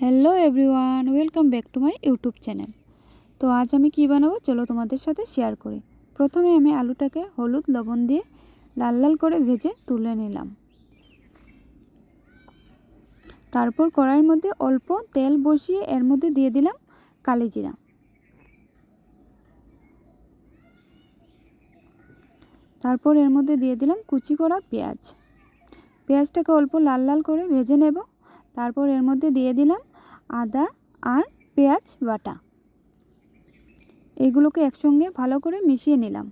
Hello everyone, welcome back to my YouTube channel. তো আজ আমি কি বানাবো চলো তোমাদের সাথে শেয়ার করি। প্রথমে আমি আলুটাকে হলুদ লবণ দিয়ে লাল লাল করে ভেজে তুলে নিলাম। তারপর কড়াইয়ের মধ্যে অল্প তেল বসিয়ে এর মধ্যে দিয়ে দিলাম কালি জিরা। তারপর এর মধ্যে দিয়ে দিলাম কুচি করা পেঁয়াজ। পেঁয়াজটাকে অল্প লাল লাল করে ভেজে নেব। তারপর এর মধ্যে দিয়ে দিলাম আদা আর পেঁয়াজ বাটা। এগুলোকে একসঙ্গে ভালো করে মিশিয়ে নিলাম।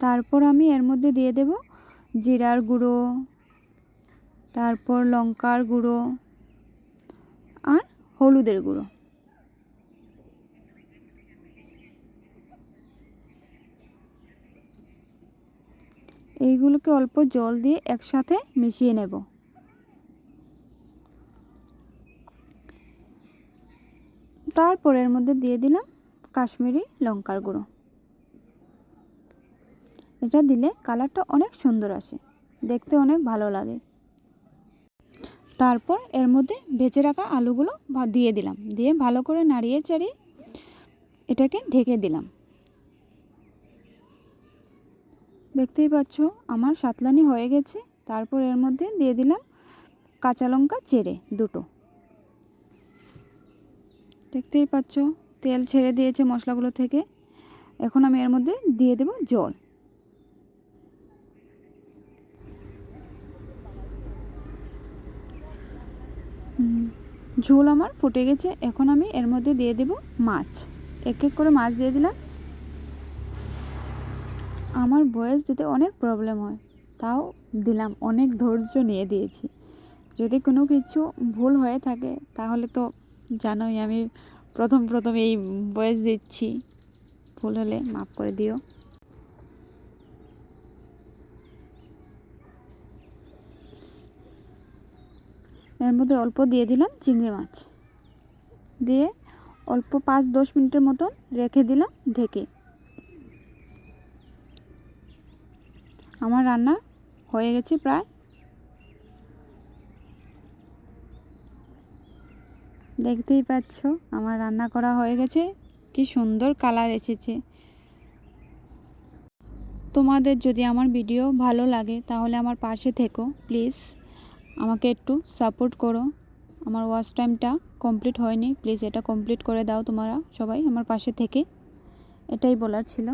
তারপর আমি এর মধ্যে দিয়ে দেব জিরার গুঁড়ো, তারপর লঙ্কার গুঁড়ো আর হলুদের গুঁড়ো। এইগুলোকে অল্প জল দিয়ে একসাথে মিশিয়ে নেব। তারপর এর মধ্যে দিয়ে দিলাম কাশ্মীরি লঙ্কার গুঁড়ো। এটা দিলে কালারটা অনেক সুন্দর আসে, দেখতে অনেক ভালো লাগে। তারপর এর মধ্যে ভেজে রাখা আলুগুলো দিয়ে দিলাম, দিয়ে ভালো করে নাড়িয়ে চাড়িয়ে এটাকে ঢেকে দিলাম। দেখতেই পাচ্ছ আমার সাতলানি হয়ে গেছে। তারপর এর মধ্যে দিয়ে দিলাম কাঁচা লঙ্কা চেড়ে দুটো। দেখতেই পাচ্ছ তেল ছেড়ে দিয়েছে মশলাগুলো থেকে। এখন আমি এর মধ্যে দিয়ে দেব জল। ঝোল আমার ফুটে গেছে। এখন আমি এর মধ্যে দিয়ে দেব মাছ। এক এক করে মাছ দিয়ে দিলাম। আমার ভয়েস দিতে অনেক প্রবলেম হয়, তাও দিলাম, অনেক ধৈর্য নিয়ে দিয়েছি। যদি কোনো কিছু ভুল হয়ে থাকে তাহলে তো জানোই আমি প্রথম এই ভয়েস দিচ্ছি, ভুল হলে মাফ করে দিও। এর মধ্যে অল্প দিয়ে দিলাম চিংড়ি মাছ, দিয়ে অল্প 5-10 মিনিটের মতন রেখে দিলাম ঢেকে। আমার রান্না হয়ে গেছে প্রায়। দেখতেই পাচ্ছ আমার রান্না করা হয়ে গেছে, কি সুন্দর কালার এসেছে। তোমাদের যদি আমার ভিডিও ভালো লাগে তাহলে আমার পাশে থেকো প্লিজ, আমাকে একটু সাপোর্ট করো। আমার ওয়াচ টাইমটা কমপ্লিট হয়নি, প্লিজ এটা কমপ্লিট করে দাও তোমরা সবাই আমার পাশে থেকে, এটাই বলার ছিল।